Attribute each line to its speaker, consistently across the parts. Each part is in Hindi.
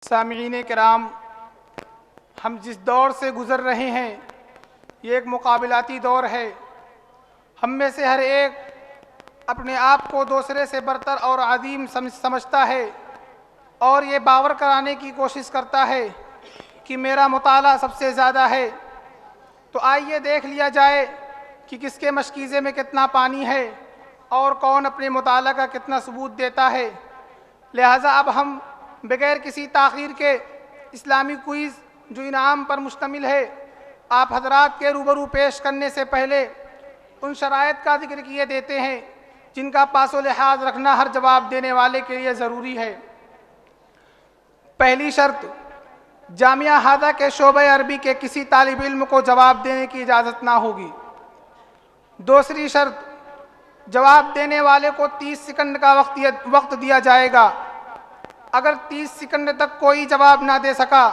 Speaker 1: सामईन किराम, हम जिस दौर से गुज़र रहे हैं ये एक मुकाबलाती दौर है। हम में से हर एक अपने आप को दूसरे से बरतर और अजीम समझता है और ये बावर कराने की कोशिश करता है कि मेरा मुताला सबसे ज़्यादा है। तो आइए देख लिया जाए कि किसके मशकीज़े में कितना पानी है और कौन अपने मुताला का कितना सबूत देता है। लिहाजा अब हम बग़ैर किसी ताख़ीर के इस्लामी क्विज़ जो इनाम पर मुश्तमिल है आप हजरात के रूबरू पेश करने से पहले उन शराइत का जिक्र किए देते हैं जिनका पासो लिहाज रखना हर जवाब देने वाले के लिए ज़रूरी है। पहली शर्त, जामिया हादा के शोबे अरबी के किसी तालिब इल्म को जवाब देने की इजाज़त ना होगी। दूसरी शर्त, जवाब देने वाले को 30 सेकंड का वक्त दिया जाएगा। अगर 30 सेकंड तक कोई जवाब ना दे सका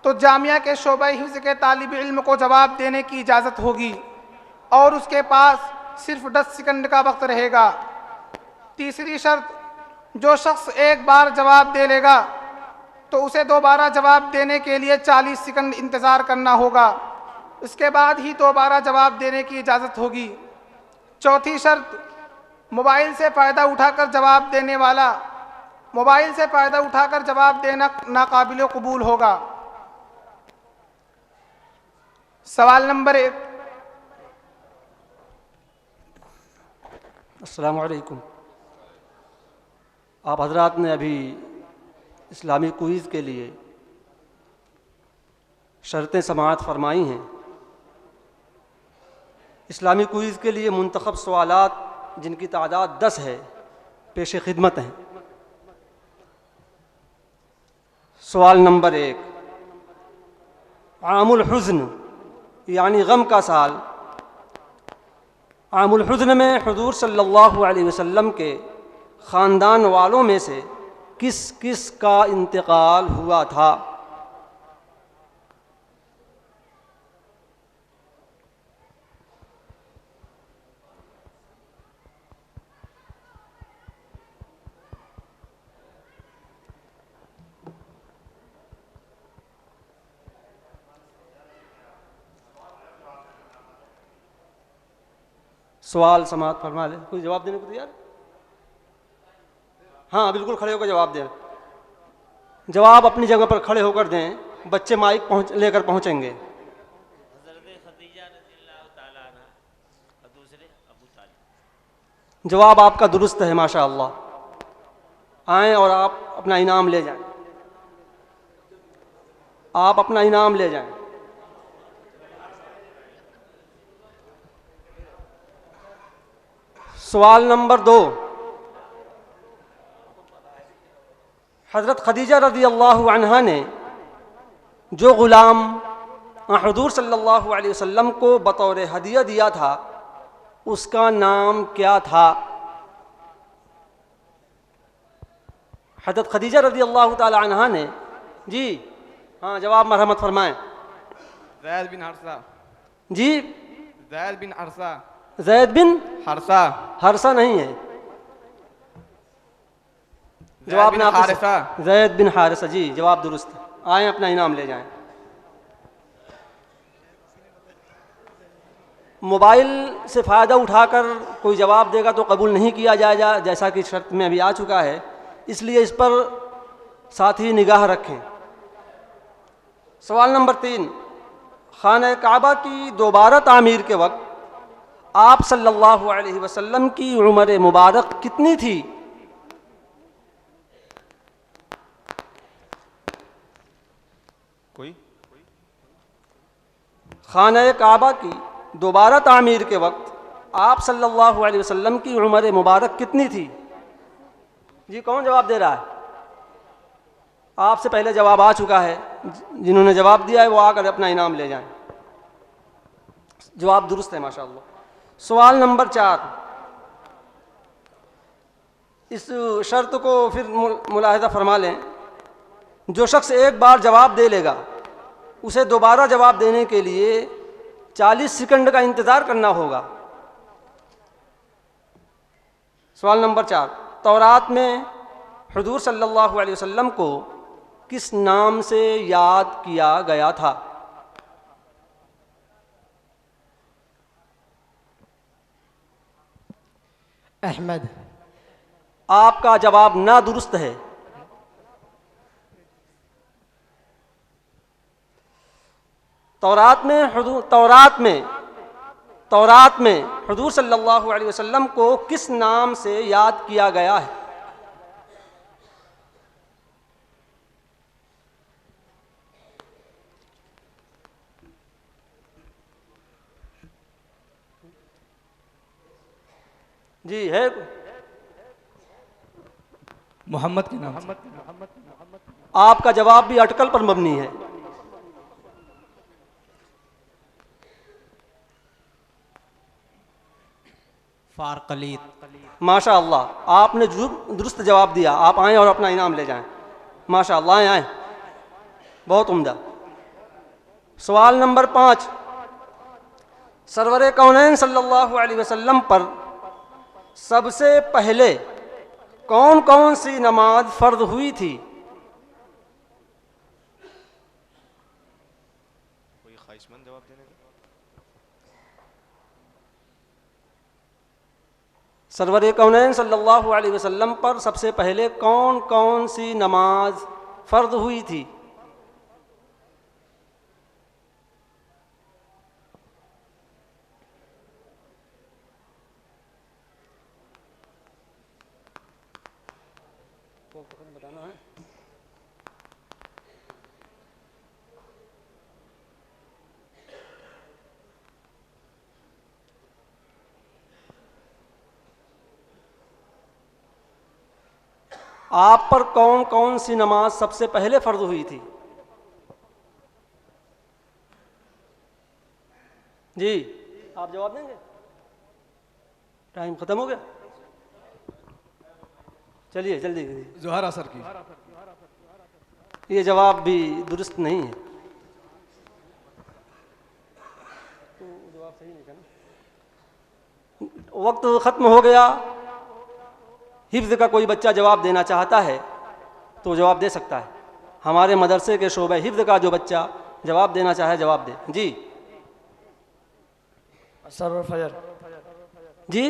Speaker 1: तो जामिया के शोबे हिफ्ज़ के तालिब इल्म को जवाब देने की इजाज़त होगी और उसके पास सिर्फ 10 सेकंड का वक्त रहेगा। तीसरी शर्त, जो शख्स एक बार जवाब दे लेगा तो उसे दोबारा जवाब देने के लिए 40 सेकंड इंतज़ार करना होगा। उसके बाद ही दोबारा जवाब देने की इजाज़त होगी। चौथी शर्त, मोबाइल से फ़ायदा उठाकर जवाब देने वाला मोबाइल से फ़ायदा उठाकर जवाब देना नाकाबिल कबूल होगा। सवाल नंबर 1।
Speaker 2: अस्सलामु अलैकुम। आप हजरात ने अभी इस्लामी क्विज़ के लिए शर्तें समाअत फरमाई हैं। इस्लामी क्विज़ के लिए मुंतखब सवालात जिनकी तादाद 10 है पेश खिदमत हैं। सवाल नंबर 1, आमुल हुज़्न यानी गम का साल। आमुल हुज़्न में हुज़ूर सल्लल्लाहु अलैहि वसल्लम के ख़ानदान वालों में से किस किस का इंतकाल हुआ था? सवाल समाअत फरमा ले। कोई जवाब देने को तैयार? हाँ, बिल्कुल खड़े होकर जवाब दें। जवाब अपनी जगह पर खड़े होकर दें, बच्चे माइक लेकर पहुंचेंगे। जवाब आपका दुरुस्त है माशा अल्लाह। आएँ और आप अपना इनाम ले जाएं। आप अपना इनाम ले जाएं। सवाल नंबर 2, हज़रत खदीजा रज़ी अल्लाहु अन्हा ने जो ग़ुलाम हुज़ूर सल्लल्लाहु अलैहि वसल्लम को बतौर हदिया दिया था उसका नाम क्या था? हज़रत खदीजा रज़ी अल्लाहु ताला अन्हा ने, जी हाँ जवाब मरहमत फरमाएँ।
Speaker 3: ज़ैद बिन हरसा।
Speaker 2: जी,
Speaker 3: ज़ैद बिन हरसा।
Speaker 2: ज़ैद बिन
Speaker 3: हरसा।
Speaker 2: हरसा नहीं है। जवाब ना हारिसा। ज़ैद बिन हारिसा। जी जवाब दुरुस्त। आएँ अपना इनाम ले जाएं। मोबाइल से फ़ायदा उठाकर कोई जवाब देगा तो कबूल नहीं किया जाएगा, जैसा कि शर्त में अभी आ चुका है, इसलिए इस पर साथ ही निगाह रखें। सवाल नंबर 3, खाना काबा की दोबारा तामीर के वक्त आप सल्लल्लाहु अलैहि वसल्लम की उम्र मुबारक कितनी थी?
Speaker 3: कोई?
Speaker 2: खाना काबा की दोबारा तामीर के वक्त आप सल्लल्लाहु अलैहि वसल्लम की उम्र मुबारक कितनी थी? जी कौन जवाब दे रहा है? आपसे पहले जवाब आ चुका है। जिन्होंने जवाब दिया है वो आकर अपना इनाम ले जाएं। जवाब दुरुस्त है माशाअल्लाह। सवाल नंबर 4, इस शर्त को फिर मुलाहिज़ा फरमा लें। जो शख्स एक बार जवाब दे लेगा उसे दोबारा जवाब देने के लिए 40 सेकंड का इंतज़ार करना होगा। सवाल नंबर 4, तौरात में हुज़ूर सल्लल्लाहु अलैहि वसल्लम को किस नाम से याद किया गया था?
Speaker 4: अहमद।
Speaker 2: आपका जवाब ना दुरुस्त है। तौरात में हुजूर सल्लल्लाहु अलैहि वसल्लम को किस नाम से याद किया गया है? जी है।
Speaker 3: मोहम्मद के नाम से।
Speaker 2: आपका जवाब भी अटकल पर मबनी है।
Speaker 4: फारकलीत।
Speaker 2: माशा अल्लाह, आपने दुरुस्त जवाब दिया। आप आएँ और अपना इनाम ले जाएं। माशा अल्लाह, आएँ, बहुत उम्दा। सवाल नंबर 5, सरवरे कौनैन सल्लल्लाहु अलैहि वसल्लम पर सबसे पहले कौन कौन सी नमाज फ़र्ज हुई थी?
Speaker 5: कोई ख्वाहिशमंद जवाब देने का?
Speaker 2: सरवरे कौनैन सल्लल्लाहु अलैहि वसल्लम पर सबसे पहले कौन कौन सी नमाज फ़र्ज हुई थी? बताना है। आप पर कौन कौन सी नमाज सबसे पहले फ़र्ज हुई थी? जी, आप जवाब देंगे? टाइम ख़त्म हो गया। चलिए जल्दी।
Speaker 3: जोहर असर की।
Speaker 2: ये जवाब भी दुरुस्त नहीं है। तो जवाब सही नहीं था ना। वक्त ख़त्म हो गया। हिफ्ज़ का कोई बच्चा जवाब देना चाहता है तो जवाब दे सकता है। हमारे मदरसे के शोबे हिफ्ज़ का जो बच्चा जवाब देना चाहे जवाब दे। जी
Speaker 4: असर और फजर।
Speaker 2: जी,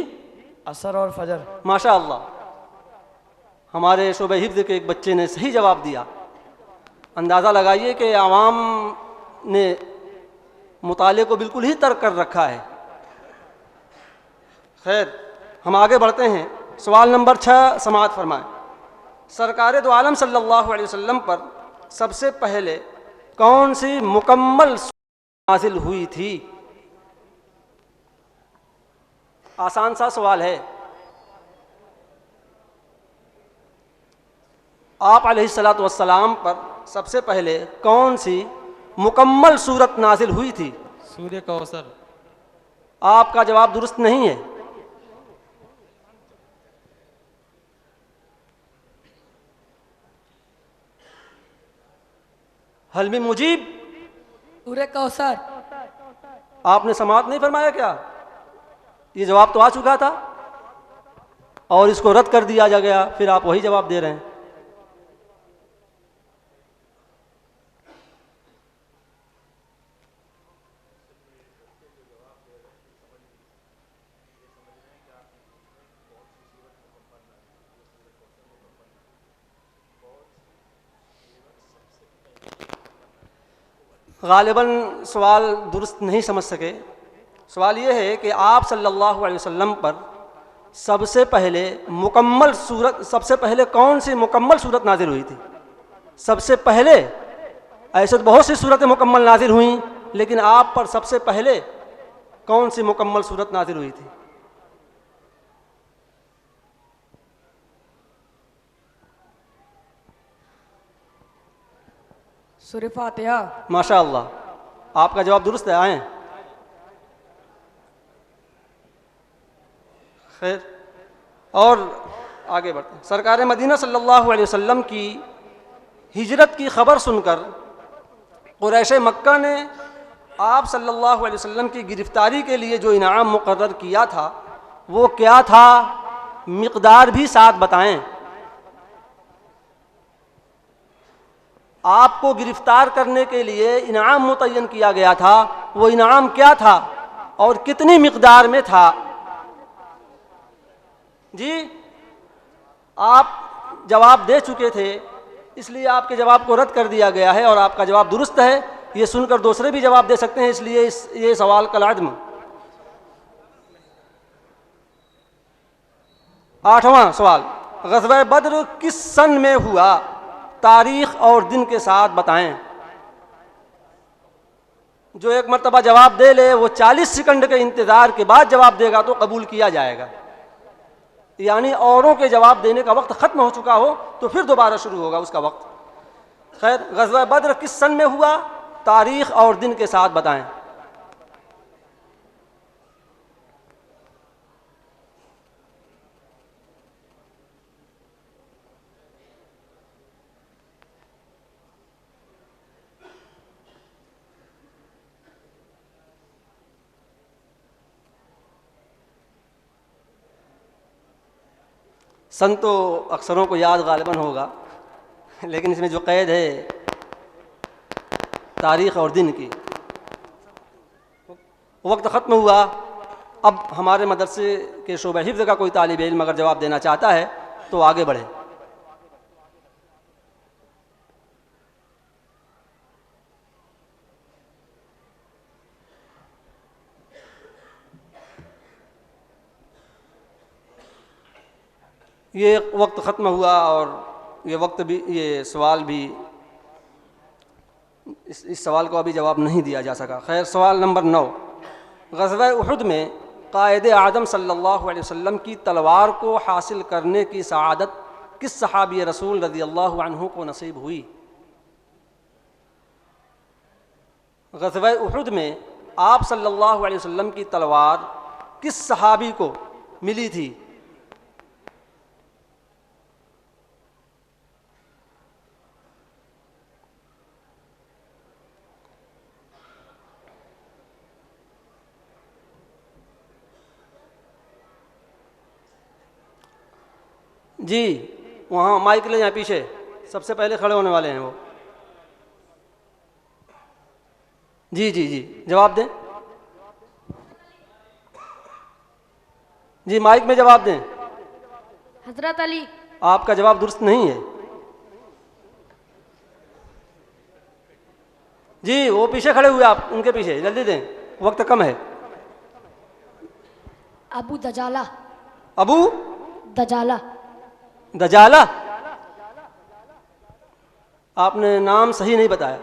Speaker 4: असर और फजर।
Speaker 2: माशा अल्लाह, हमारे शोबे हिफ्ज़ के एक बच्चे ने सही जवाब दिया। अंदाज़ा लगाइए कि आवाम ने मुताले को बिल्कुल ही तर्क कर रखा है। खैर, हम आगे बढ़ते हैं। सवाल नंबर 6 समाअत फरमाएं। सरकार दो आलम सल्लल्लाहु अलैहि वसल्लम पर सबसे पहले कौन सी मुकम्मल सूरत नाज़िल हुई थी? आसान सा सवाल है। आप अलैहिस्सलातु वस्सलाम पर सबसे पहले कौन सी मुकम्मल सूरत नाजिल हुई थी?
Speaker 3: सूर्य कौसर।
Speaker 2: आपका जवाब दुरुस्त नहीं है। हल में मुजीब,
Speaker 4: सूर्य कौसर।
Speaker 2: आपने समाअत नहीं फरमाया क्या? ये जवाब तो आ चुका था और इसको रद्द कर दिया जा गया, फिर आप वही जवाब दे रहे हैं। गालिबन सवाल दुरुस्त नहीं समझ सके। सवाल ये है कि आप सल्लल्लाहु अलैहि वसल्लम पर सबसे पहले कौन सी मुकम्मल सूरत नाजिल हुई थी? सबसे पहले, ऐसे तो बहुत सी सूरतें मुकम्मल नाजिल हुई, लेकिन आप पर सबसे पहले कौन सी मुकम्मल सूरत नाजिल हुई थी?
Speaker 4: सूर्य फातिहा।
Speaker 2: माशा अल्लाह, आपका जवाब दुरुस्त है। आए खैर, और आगे बढ़ते हैं। सरकार मदीना सल्लल्लाहु अलैहि वसल्लम की हिजरत की खबर सुनकर कुरैश मक्का ने आप सल्लल्लाहु अलैहि वसल्लम की गिरफ्तारी के लिए जो इनाम मुकर्रर किया था वो क्या था? मिक़दार भी साथ बताएं। आपको गिरफ्तार करने के लिए इनाम मुतय्यन किया गया था, वो इनाम क्या था और कितनी मिकदार में था? जी, आप जवाब दे चुके थे, इसलिए आपके जवाब को रद्द कर दिया गया है और आपका जवाब दुरुस्त है। ये सुनकर दूसरे भी जवाब दे सकते हैं, इसलिए ये सवाल कल-अदम। 8वां सवाल, ग़ज़वा बद्र किस सन में हुआ? तारीख और दिन के साथ बताएं। जो एक मरतबा जवाब दे ले वो 40 सेकंड के इंतज़ार के बाद जवाब देगा तो कबूल किया जाएगा, यानी औरों के जवाब देने का वक्त ख़त्म हो चुका हो तो फिर दोबारा शुरू होगा उसका वक्त। खैर, ग़ज़वा बद्र किस सन में हुआ? तारीख और दिन के साथ बताएं। सन तो अक्सरों को याद गालिबन होगा, लेकिन इसमें जो क़ैद है तारीख़ और दिन की, वक्त ख़त्म हुआ। अब हमारे मदरसे के शोबा हिफ्ज़ का कोई तालिब इल्म अगर जवाब देना चाहता है तो आगे बढ़े। ये वक्त ख़त्म हुआ और ये वक्त भी, ये सवाल भी, इस सवाल को अभी जवाब नहीं दिया जा सका। खैर, सवाल नंबर 9, ग़ज़वा उहुद में क़ायद आज़म सल्लल्लाहु अलैहि वसल्लम की तलवार को हासिल करने की सआदत किस सहाबी रसूल रज़ियल्लाहु अन्हु को नसीब हुई? ग़ज़वा उहुद में आप सल्लल्लाहु अलैहि वसल्लम की तलवार किस सहाबी को मिली थी? जी, वहाँ माइक ले जाए, पीछे सबसे पहले खड़े होने वाले हैं वो। जी जी जी, जवाब दें। जी, माइक में जवाब दें।
Speaker 6: हजरत अली।
Speaker 2: आपका जवाब दुरुस्त नहीं है। जी, वो पीछे खड़े हुए, आप उनके पीछे जल्दी दें, वक्त कम है।
Speaker 6: अबू दजाला।
Speaker 2: अबू
Speaker 6: दजाला।
Speaker 2: दजाला? आपने नाम सही नहीं बताया।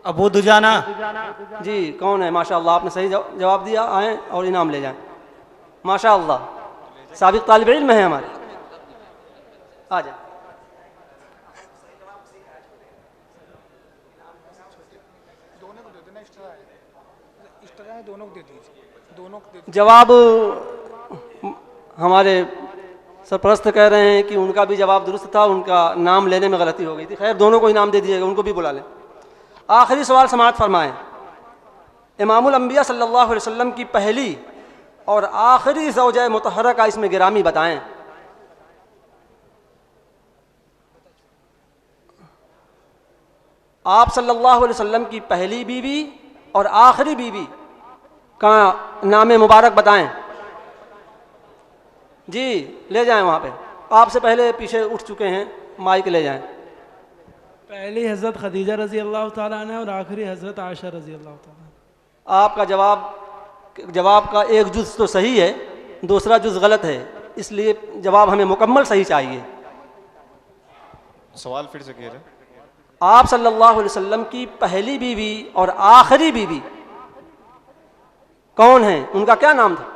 Speaker 3: अबू दुजाना।
Speaker 2: जी, कौन है? माशाअल्लाह, आपने सही जवाब दिया। आएँ और इनाम ले जाएं। माशाअल्लाह, साबिक़ तालिब इल्म है हमारे। आ जाए। जवाब हमारे सरपरस्त कह रहे हैं कि उनका भी जवाब दुरुस्त था, उनका नाम लेने में गलती हो गई थी। खैर, दोनों को इनाम दे दीजिएगा, उनको भी बुला लें। आखिरी सवाल समाअत फरमाएं। इमामुल अंबिया सल्लल्लाहु अलैहि वसल्लम की पहली और आखिरी ज़ौजा मुतहरा का इसमें गिरामी बताएं। आप सल्लल्लाहु अलैहि वसल्लम की पहली बीवी और आखिरी बीवी का नाम मुबारक बताएं। जी, ले जाएं वहाँ पे। आपसे पहले पीछे उठ चुके हैं, माइक ले जाएं।
Speaker 7: पहली हज़रत खदीजा रज़ी अल्लाह ताला अन्हा और आखिरी हज़रत आयशा रज़ी अल्लाह ताला।
Speaker 2: आपका जवाब का एक जुज़ तो सही है, दूसरा जुज़ गलत है, इसलिए जवाब हमें मुकम्मल सही चाहिए।
Speaker 5: सवाल फिर से कह रहे।
Speaker 2: आप सल्लल्लाहु अलैहि वसल्लम की पहली बीवी और आखिरी बीवी कौन है, उनका क्या नाम था?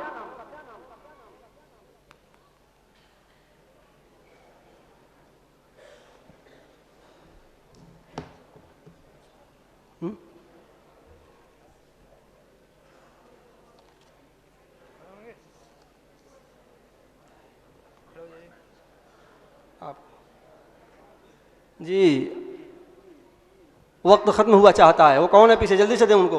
Speaker 2: जी, वक्त ख़त्म हुआ चाहता है। वो कौन है पीछे, जल्दी से दें उनको।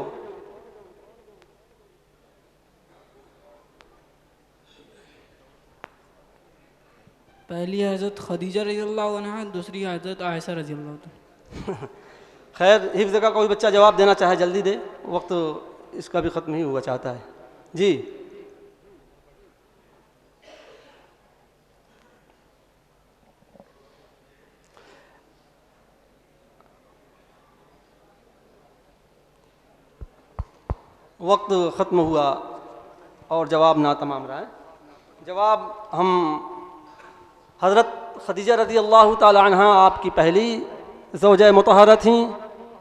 Speaker 7: पहली हज़रत खदीजा रज़ी अल्लाह अन्हा, दूसरी हज़रत आयशा रज़ी अल्लाह।
Speaker 2: खैर हिफ्ज़ का कोई बच्चा जवाब देना चाहे जल्दी दे, वक्त इसका भी ख़त्म ही हुआ चाहता है। जी वक्त ख़त्म हुआ और जवाब ना तमाम रहा है। जवाब हम हज़रत खदीजा रज़ी अल्लाह ताला अन्हा आपकी पहली ज़ौजा मुतहरा थीं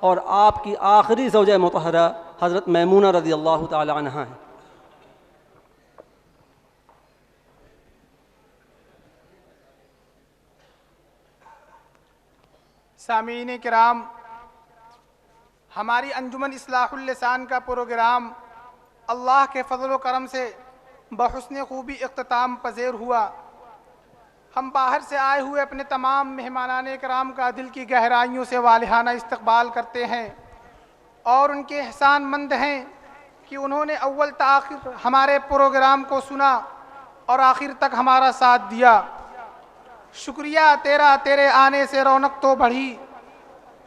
Speaker 2: और आपकी आखिरी ज़ौजा मुतहरा हज़रत मैमूना रज़ी अल्लाह ताला अन्हा हैं।
Speaker 1: सामीन किराम, हमारी अंजुमन इस्लाहुल लिसान का प्रोग्राम अल्लाह के फजल व करम से बहुस्न खूबी इख्तिताम पज़ीर हुआ। हम बाहर से आए हुए अपने तमाम मेहमानान कराम का दिल की गहराइयों से वालिहाना इस्तकबाल करते हैं और उनके एहसानमंद हैं कि उन्होंने अव्वल से आखिर हमारे प्रोग्राम को सुना और आखिर तक हमारा साथ दिया। शुक्रिया तेरा, तेरे आने से रौनक तो बढ़ी।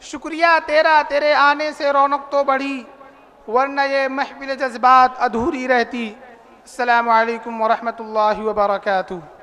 Speaker 1: शुक्रिया तेरा, तेरे आने से रौनक तो बढ़ी, वरना ये महफिल जज्बात अधूरी रहती। अस्सलामु अलैकुम व रहमतुल्लाहि व बरकातुहू।